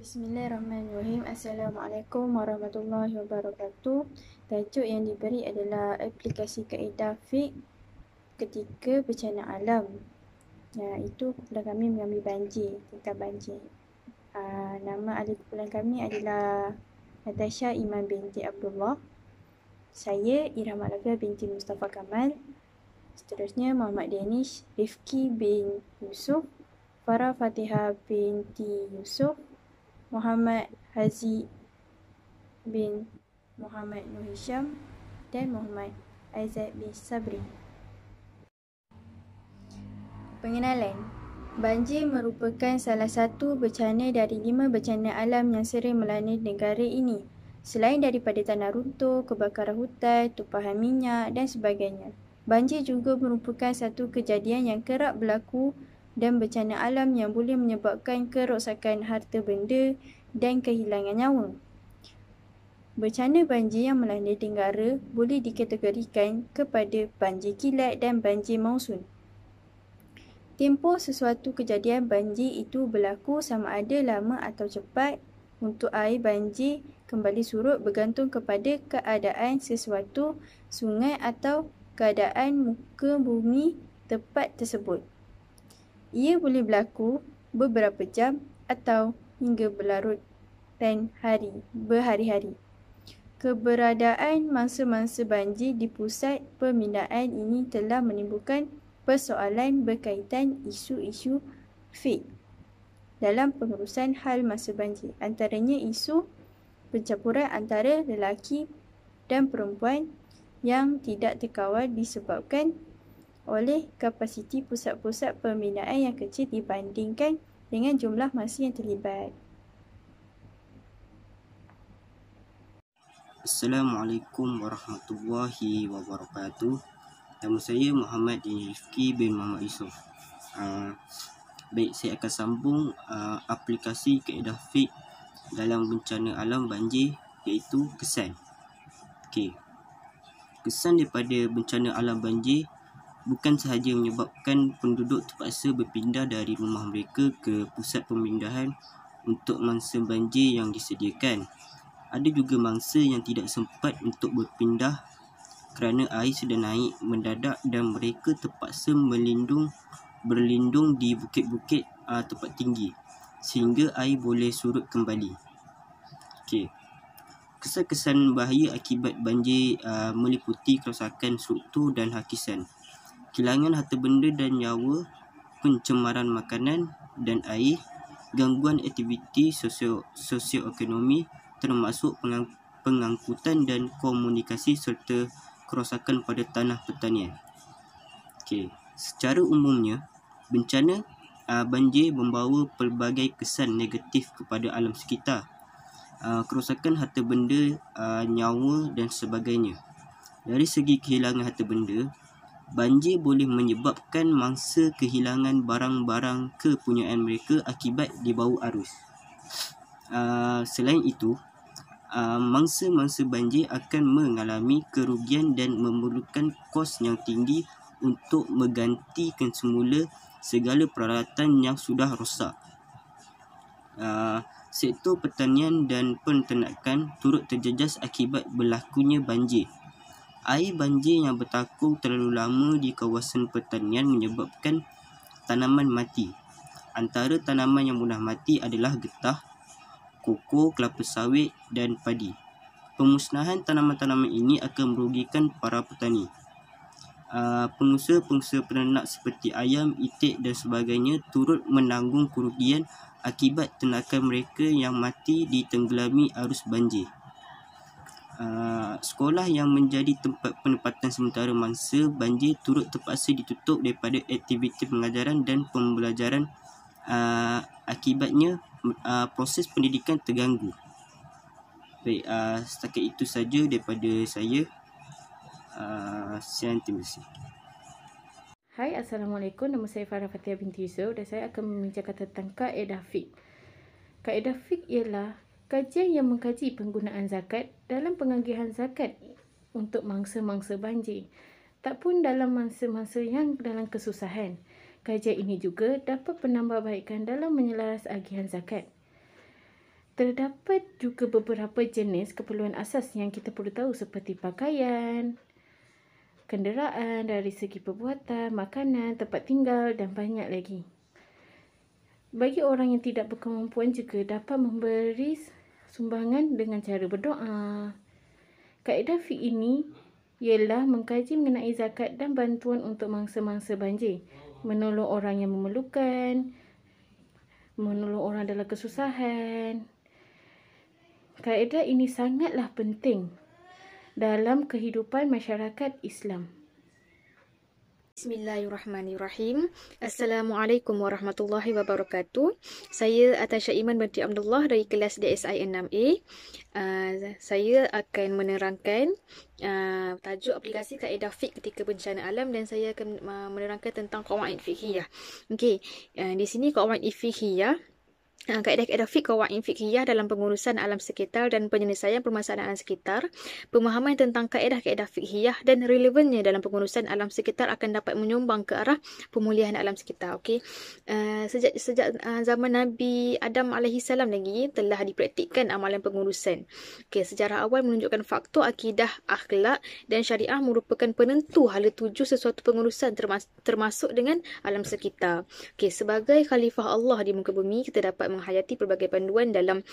Bismillahirrahmanirrahim. Assalamualaikum warahmatullahi wabarakatuh. Tajuk yang diberi adalah aplikasi kaedah fiqh ketika bencana alam. Itu kumpulan kami mengambil banjir, tentang banjir. Nama ahli kumpulan kami adalah Natasha Iman binti Abdullah. Saya Ira Malaga binti Mustafa Kamal. Seterusnya Muhammad Danish Rifki bin Yusuf, Farah Fatihah binti Yusuf, Muhammad Hazi bin Muhammad Nur Hisham dan Muhammad Aizat bin Sabri. Pengenalan. Banjir merupakan salah satu bencana dari 5 bencana alam yang sering melanda negara ini. Selain daripada tanah runtuh, kebakaran hutan, tumpahan minyak dan sebagainya. Banjir juga merupakan satu kejadian yang kerap berlaku dan bencana alam yang boleh menyebabkan kerosakan harta benda dan kehilangan nyawa. Bencana banjir yang melanda negara boleh dikategorikan kepada banjir kilat dan banjir monsun. Tempoh sesuatu kejadian banjir itu berlaku sama ada lama atau cepat. Untuk air banjir kembali surut bergantung kepada keadaan sesuatu sungai atau keadaan muka bumi tempat tersebut. Ia boleh berlaku beberapa jam atau hingga berhari-hari. Keberadaan mangsa-mangsa banjir di pusat pembinaan ini telah menimbulkan persoalan berkaitan isu-isu fiqh dalam pengurusan hal masa banjir. Antaranya isu pencampuran antara lelaki dan perempuan yang tidak terkawal disebabkan oleh kapasiti pusat-pusat pembinaan yang kecil dibandingkan dengan jumlah masa yang terlibat. Assalamualaikum warahmatullahi wabarakatuh. Nama saya Muhammad Rifki bin Muhammad Yusuf. Baik, saya akan sambung aplikasi kaedah fiqh dalam bencana alam banjir, iaitu kesan. Kesan daripada bencana alam banjir bukan sahaja menyebabkan penduduk terpaksa berpindah dari rumah mereka ke pusat pemindahan untuk mangsa banjir yang disediakan. Ada juga mangsa yang tidak sempat untuk berpindah kerana air sudah naik mendadak dan mereka terpaksa berlindung di bukit-bukit tempat tinggi sehingga air boleh surut kembali. Kesan-kesan bahaya akibat banjir meliputi kerosakan struktur dan hakisan, kehilangan harta benda dan nyawa, pencemaran makanan dan air, gangguan aktiviti sosioekonomi termasuk pengangkutan dan komunikasi serta kerosakan pada tanah pertanian. Secara umumnya, bencana banjir membawa pelbagai kesan negatif kepada alam sekitar. Kerosakan harta benda, nyawa dan sebagainya. Dari segi kehilangan harta benda, banjir boleh menyebabkan mangsa kehilangan barang-barang kepunyaan mereka akibat dibawa arus. Selain itu, mangsa-mangsa banjir akan mengalami kerugian dan memerlukan kos yang tinggi untuk menggantikan semula segala peralatan yang sudah rosak. Sektor pertanian dan penternakan turut terjejas akibat berlakunya banjir. Air banjir yang bertakung terlalu lama di kawasan pertanian menyebabkan tanaman mati. Antara tanaman yang mudah mati adalah getah, koko, kelapa sawit dan padi. Pemusnahan tanaman-tanaman ini akan merugikan para petani. Pengusaha-pengusaha peternak seperti ayam, itik dan sebagainya turut menanggung kerugian akibat ternakan mereka yang mati ditenggelami arus banjir. Sekolah yang menjadi tempat penempatan sementara mangsa banjir turut terpaksa ditutup daripada aktiviti pengajaran dan pembelajaran. Akibatnya proses pendidikan terganggu. Baik, setakat itu saja daripada saya. Terima kasih. Hai, Assalamualaikum. Nama saya Farah Fatihah binti Yusuf dan saya akan membincangkan tentang kaedah fiqh. Kaedah fiqh ialah kajian yang mengkaji penggunaan zakat dalam pengagihan zakat untuk mangsa-mangsa banjir, tak pun dalam mangsa-mangsa yang dalam kesusahan. Kajian ini juga dapat penambahbaikan dalam menyelaras agihan zakat. Terdapat juga beberapa jenis keperluan asas yang kita perlu tahu seperti pakaian, kenderaan, dari segi perbuatan, makanan, tempat tinggal dan banyak lagi. Bagi orang yang tidak berkemampuan juga dapat memberi sumbangan dengan cara berdoa. Kaedah fiqh ini ialah mengkaji mengenai zakat dan bantuan untuk mangsa-mangsa banjir, menolong orang yang memerlukan, menolong orang dalam kesusahan. Kaedah ini sangatlah penting dalam kehidupan masyarakat Islam. Bismillahirrahmanirrahim. Assalamualaikum warahmatullahi wabarakatuh. Saya Atasha Iman binti Abdullah dari kelas DSI 6A. Saya akan menerangkan tajuk aplikasi kaedah fiqh ketika bencana alam dan saya akan menerangkan tentang qawaid fiqhiyah. Okey, di sini qawaid fiqhiyah, kaedah-kaedah fiqh, qawaid fiqhiyah dalam pengurusan alam sekitar dan penyelesaian permasalahan alam sekitar. Pemahaman tentang kaedah-kaedah fiqhiyah dan relevannya dalam pengurusan alam sekitar akan dapat menyumbang ke arah pemulihan alam sekitar. Okey. Sejak zaman Nabi Adam alaihi salam lagi telah dipraktikkan amalan pengurusan. Okey, sejarah awal menunjukkan faktor akidah, akhlak dan syariah merupakan penentu hala tuju sesuatu pengurusan termasuk dengan alam sekitar. Okey, sebagai khalifah Allah di muka bumi, kita dapat menghayati pelbagai panduan dalam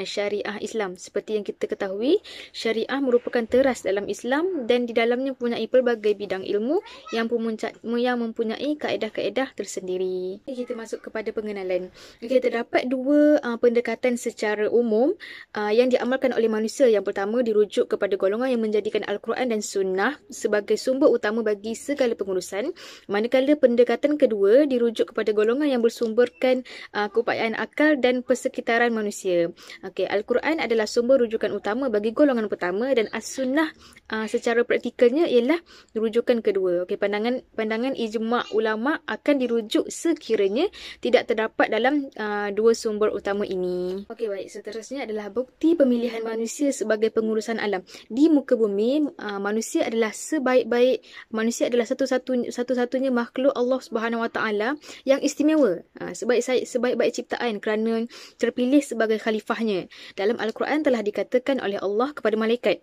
syariah Islam. Seperti yang kita ketahui, syariah merupakan teras dalam Islam dan di dalamnya mempunyai pelbagai bidang ilmu yang mempunyai kaedah-kaedah tersendiri. Kita masuk kepada pengenalan. Terdapat dua pendekatan secara umum yang diamalkan oleh manusia. Yang pertama dirujuk kepada golongan yang menjadikan Al-Quran dan Sunnah sebagai sumber utama bagi segala pengurusan. Manakala pendekatan kedua dirujuk kepada golongan yang bersumberkan keupayaan akal dan persekitaran manusia. Okey, Al-Quran adalah sumber rujukan utama bagi golongan pertama dan As-Sunnah secara praktikalnya ialah rujukan kedua. Okey, pandangan ijma' ulama akan dirujuk sekiranya tidak terdapat dalam dua sumber utama ini. Okey, baik, seterusnya adalah bukti pemilihan manusia sebagai pengurusan alam. Di muka bumi, manusia adalah satu-satunya makhluk Allah Subhanahu Wa Taala yang istimewa, sebaik-baik ciptaan kerana terpilih sebagai khalifahnya. Dalam Al-Quran telah dikatakan oleh Allah kepada malaikat,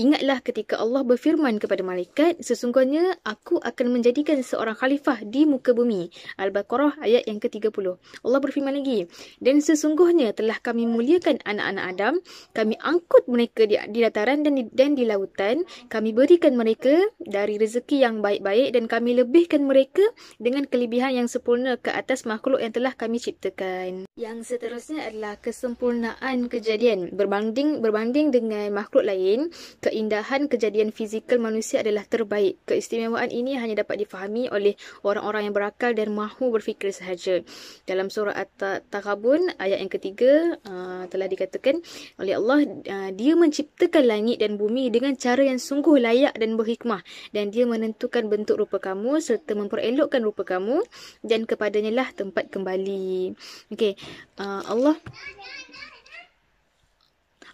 ingatlah ketika Allah berfirman kepada malaikat, sesungguhnya aku akan menjadikan seorang khalifah di muka bumi. Al-Baqarah ayat yang ke-30. Allah berfirman lagi, dan sesungguhnya telah kami muliakan anak-anak Adam, kami angkut mereka di dataran dan di lautan, kami berikan mereka dari rezeki yang baik-baik dan kami lebihkan mereka dengan kelebihan yang sempurna ke atas makhluk yang telah kami ciptakan. Yang seterusnya adalah kesempurnaan kejadian. Berbanding dengan makhluk lain, keindahan kejadian fizikal manusia adalah terbaik. Keistimewaan ini hanya dapat difahami oleh orang-orang yang berakal dan mahu berfikir sahaja. Dalam surah At-Taghabun ayat yang ketiga telah dikatakan oleh Allah, dia menciptakan langit dan bumi dengan cara yang sungguh layak dan berhikmah, dan dia menentukan bentuk rupa kamu serta memperelokkan rupa kamu, dan kepadanya lah tempat kembali. Okey,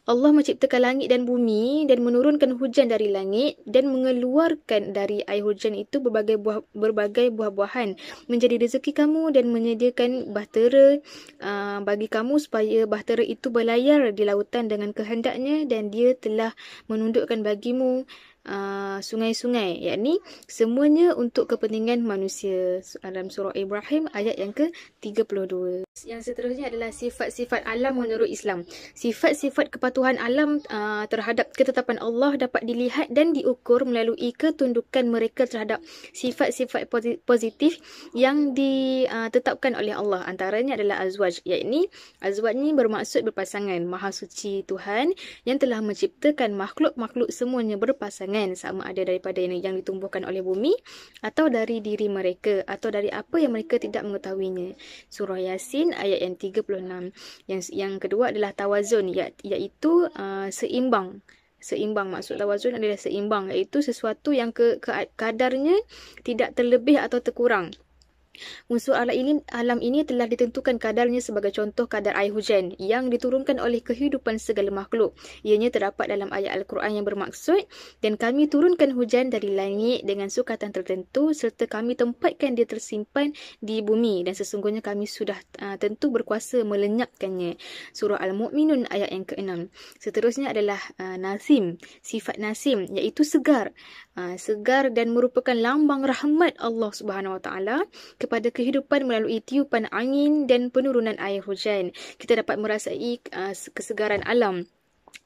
Allah menciptakan langit dan bumi dan menurunkan hujan dari langit dan mengeluarkan dari air hujan itu berbagai buah-buahan menjadi rezeki kamu dan menyediakan bahtera bagi kamu supaya bahtera itu berlayar di lautan dengan kehendaknya, dan dia telah menundukkan bagimu sungai-sungai, yakni semuanya untuk kepentingan manusia. Dalam surah Ibrahim ayat yang ke-32. Yang seterusnya adalah sifat-sifat alam menurut Islam. Sifat-sifat kepatuhan alam terhadap ketetapan Allah dapat dilihat dan diukur melalui ketundukan mereka terhadap sifat-sifat positif yang ditetapkan oleh Allah. Antaranya adalah azwaj, yakni azwaj ni bermaksud berpasangan. Maha suci Tuhan yang telah menciptakan makhluk-makhluk semuanya berpasangan, sama ada daripada yang ditumbuhkan oleh bumi atau dari diri mereka atau dari apa yang mereka tidak mengetahuinya. Surah Yasin ayat yang 36. Yang kedua adalah tawazun, iaitu seimbang. Seimbang, maksud tawazun adalah seimbang, iaitu sesuatu yang kadarnya tidak terlebih atau terkurang. Unsur alam ini telah ditentukan kadarnya sebagai contoh kadar air hujan yang diturunkan oleh kehidupan segala makhluk. Ianya terdapat dalam ayat Al-Quran yang bermaksud, dan kami turunkan hujan dari langit dengan sukatan tertentu serta kami tempatkan dia tersimpan di bumi dan sesungguhnya kami sudah tentu berkuasa melenyapkannya. Surah Al-Mu'minun ayat yang ke-6. Seterusnya adalah nasim, sifat nasim iaitu segar. Segar dan merupakan lambang rahmat Allah Subhanahu Wa Taala kepada kehidupan melalui tiupan angin dan penurunan air hujan. Kita dapat merasai kesegaran alam.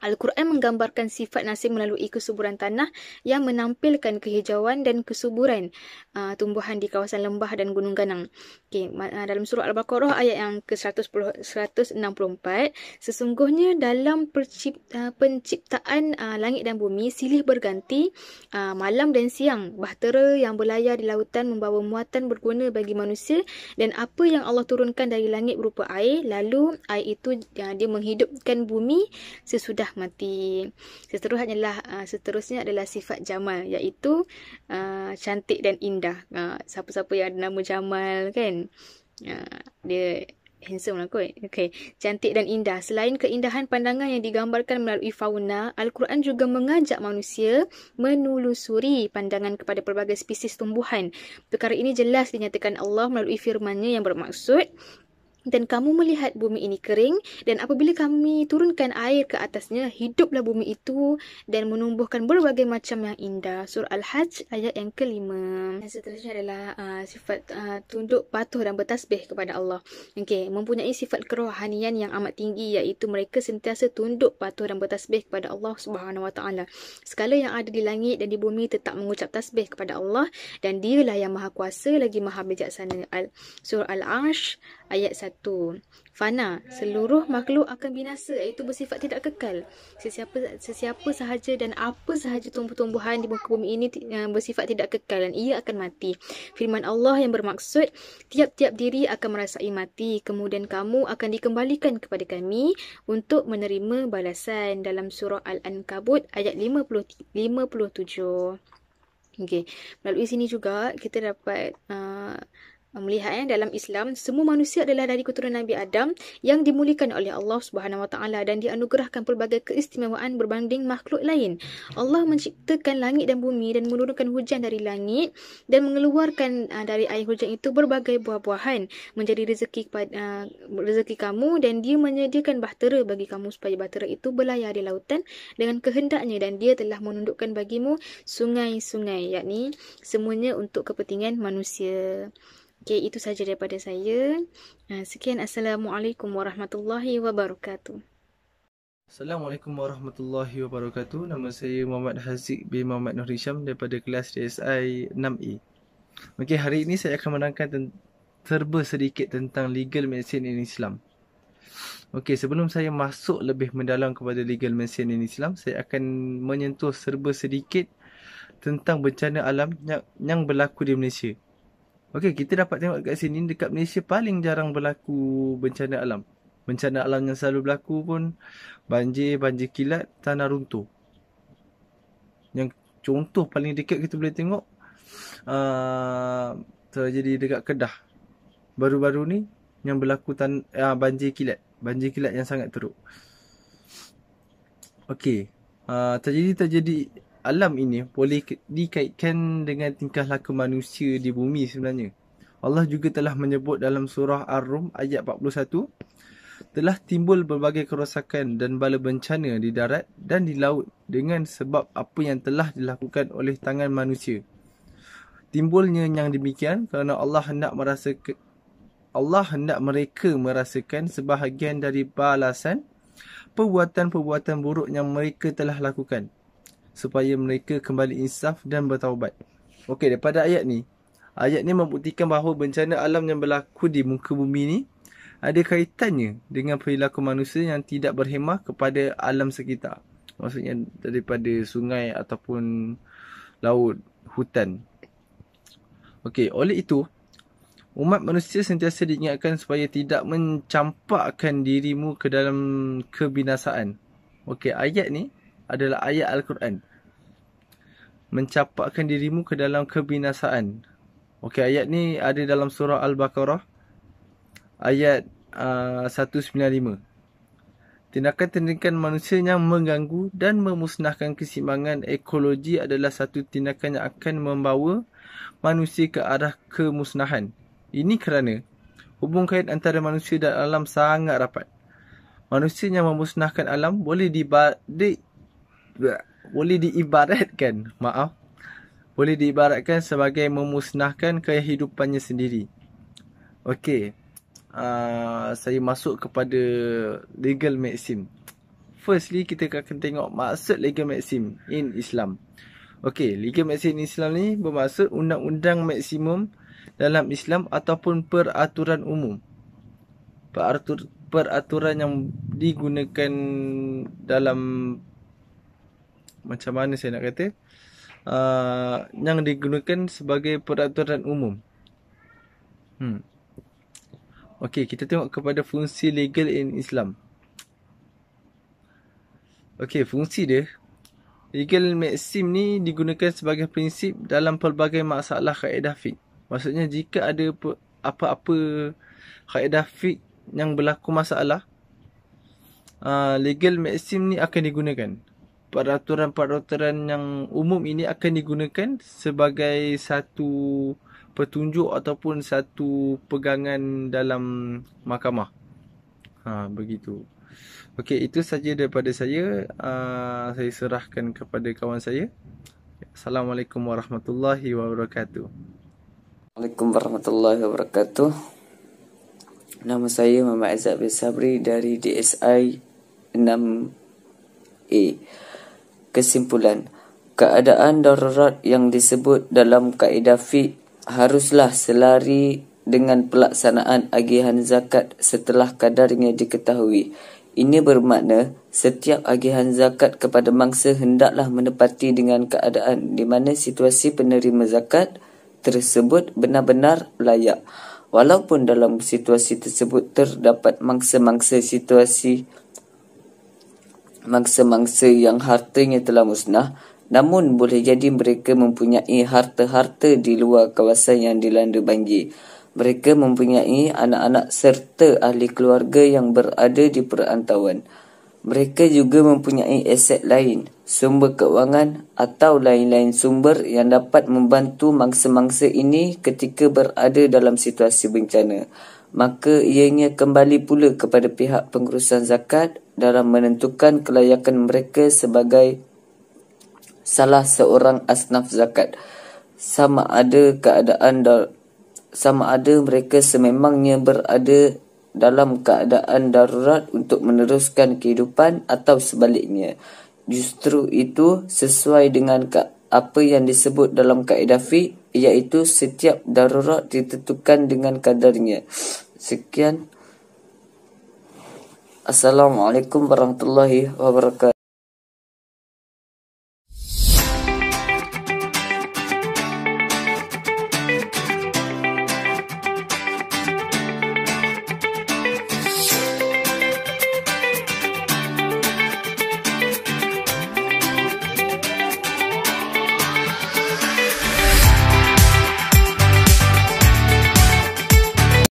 Al-Quran menggambarkan sifat nasim melalui kesuburan tanah yang menampilkan kehijauan dan kesuburan tumbuhan di kawasan lembah dan gunung ganang. Okay, dalam surah Al-Baqarah ayat yang ke-164, sesungguhnya dalam penciptaan langit dan bumi silih berganti malam dan siang, bahtera yang berlayar di lautan membawa muatan berguna bagi manusia dan apa yang Allah turunkan dari langit berupa air, lalu air itu dia menghidupkan bumi sesudah mati. Seterusnya adalah sifat jamal iaitu cantik dan indah. Siapa-siapa yang ada nama Jamal kan, dia handsome lah kot. Okay. Cantik dan indah. Selain keindahan pandangan yang digambarkan melalui fauna, Al-Quran juga mengajak manusia menelusuri pandangan kepada pelbagai spesies tumbuhan. Perkara ini jelas dinyatakan Allah melalui firman-Nya yang bermaksud, dan kamu melihat bumi ini kering, dan apabila kami turunkan air ke atasnya, hiduplah bumi itu dan menumbuhkan berbagai macam yang indah. Surah Al-Hajj ayat yang ke-5. Dan seterusnya adalah sifat tunduk, patuh dan bertasbih kepada Allah. Okey, mempunyai sifat kerohanian yang amat tinggi iaitu mereka sentiasa tunduk, patuh dan bertasbih kepada Allah Subhanahu Wa Taala. Segala yang ada di langit dan di bumi tetap mengucap tasbih kepada Allah dan Dialah yang Maha Kuasa lagi Maha Bijaksana. Surah Al-Arsh ayat 1. Fana, seluruh makhluk akan binasa, iaitu bersifat tidak kekal. Sesiapa sahaja dan apa sahaja tumbuh-tumbuhan di muka bumi ini bersifat tidak kekal dan ia akan mati. Firman Allah yang bermaksud, tiap-tiap diri akan merasai mati, kemudian kamu akan dikembalikan kepada kami untuk menerima balasan. Dalam surah Al-Ankabut ayat 57. Okay. Melalui sini juga kita dapat melihat dalam Islam semua manusia adalah dari keturunan Nabi Adam yang dimuliakan oleh Allah Subhanahu Wa Taala dan dianugerahkan pelbagai keistimewaan berbanding makhluk lain. Allah menciptakan langit dan bumi dan menurunkan hujan dari langit dan mengeluarkan dari air hujan itu berbagai buah-buahan menjadi rezeki kamu, dan Dia menyediakan bahtera bagi kamu supaya bahtera itu berlayar di lautan dengan kehendaknya, dan Dia telah menundukkan bagimu sungai-sungai, yakni semuanya untuk kepentingan manusia. Okay, itu sahaja daripada saya. Sekian. Assalamualaikum warahmatullahi wabarakatuh. Assalamualaikum warahmatullahi wabarakatuh. Nama saya Muhammad Haziq bin Muhammad Nur Hisham daripada kelas DSI 6A. Okey, hari ini saya akan menerangkan serba sedikit tentang legal medicine in Islam. Okey, sebelum saya masuk lebih mendalam kepada legal medicine in Islam, saya akan menyentuh serba sedikit tentang bencana alam yang berlaku di Malaysia. Okey, kita dapat tengok kat sini, dekat Malaysia paling jarang berlaku bencana alam. Bencana alam yang selalu berlaku pun banjir kilat, tanah runtuh. Yang contoh paling dekat kita boleh tengok terjadi dekat Kedah. Baru-baru ni yang berlaku banjir kilat yang sangat teruk. Okey, terjadi alam ini boleh dikaitkan dengan tingkah laku manusia di bumi sebenarnya. Allah juga telah menyebut dalam surah Ar-Rum ayat 41, telah timbul berbagai kerosakan dan bala bencana di darat dan di laut dengan sebab apa yang telah dilakukan oleh tangan manusia. Timbulnya yang demikian kerana Allah hendak mereka merasakan sebahagian dari balasan perbuatan-perbuatan buruk yang mereka telah lakukan, supaya mereka kembali insaf dan bertaubat. Okey, daripada ayat ni membuktikan bahawa bencana alam yang berlaku di muka bumi ni ada kaitannya dengan perilaku manusia yang tidak berhemah kepada alam sekitar. Maksudnya daripada sungai ataupun laut, hutan. Okey, oleh itu umat manusia sentiasa diingatkan supaya tidak mencampakkan dirimu ke dalam kebinasaan. Okey, ayat ni adalah ayat Al-Quran. Mencampakkan dirimu ke dalam kebinasaan. Okey, ayat ni ada dalam surah Al-Baqarah ayat 195. Tindakan-tindakan manusia yang mengganggu dan memusnahkan keseimbangan ekologi adalah satu tindakan yang akan membawa manusia ke arah kemusnahan. Ini kerana hubung kait antara manusia dan alam sangat rapat. Manusia yang memusnahkan alam boleh diibaratkan sebagai memusnahkan kehidupannya sendiri. Okey. Saya masuk kepada legal maxim. Firstly, kita akan tengok maksud legal maxim in Islam. Okey, legal maxim in Islam ni bermaksud undang-undang maksimum dalam Islam ataupun peraturan umum. Peraturan yang digunakan dalam, macam mana saya nak kata, yang digunakan sebagai peraturan umum. Okey, kita tengok kepada fungsi legal in Islam. Okey, fungsi dia, legal maxim ni digunakan sebagai prinsip dalam pelbagai masalah kaedah fiqh. Maksudnya jika ada apa-apa kaedah fiqh yang berlaku masalah, legal maxim ni akan digunakan. Peraturan-peraturan yang umum ini akan digunakan sebagai satu petunjuk ataupun satu pegangan dalam mahkamah. Begitu. Okey, itu saja daripada saya. Saya serahkan kepada kawan saya. Assalamualaikum warahmatullahi wabarakatuh. Assalamualaikum warahmatullahi wabarakatuh. Nama saya Muhammad Aizat bin Sabri dari DSI 6A. Kesimpulan, keadaan darurat yang disebut dalam kaedah fiqh haruslah selari dengan pelaksanaan agihan zakat setelah kadarnya diketahui. Ini bermakna setiap agihan zakat kepada mangsa hendaklah menepati dengan keadaan di mana situasi penerima zakat tersebut benar-benar layak. Walaupun dalam situasi tersebut terdapat mangsa-mangsa yang hartanya telah musnah, namun boleh jadi mereka mempunyai harta-harta di luar kawasan yang dilanda banjir. Mereka mempunyai anak-anak serta ahli keluarga yang berada di perantauan. Mereka juga mempunyai aset lain, sumber keuangan atau lain-lain sumber yang dapat membantu mangsa-mangsa ini ketika berada dalam situasi bencana. Maka ianya kembali pula kepada pihak pengurusan zakat dalam menentukan kelayakan mereka sebagai salah seorang asnaf zakat, sama ada mereka sememangnya berada dalam keadaan darurat untuk meneruskan kehidupan atau sebaliknya. Justru itu sesuai dengan apa yang disebut dalam kaedah fiqh, iaitu setiap darurat ditentukan dengan kadarnya. Sekian. Assalamualaikum warahmatullahi wabarakatuh.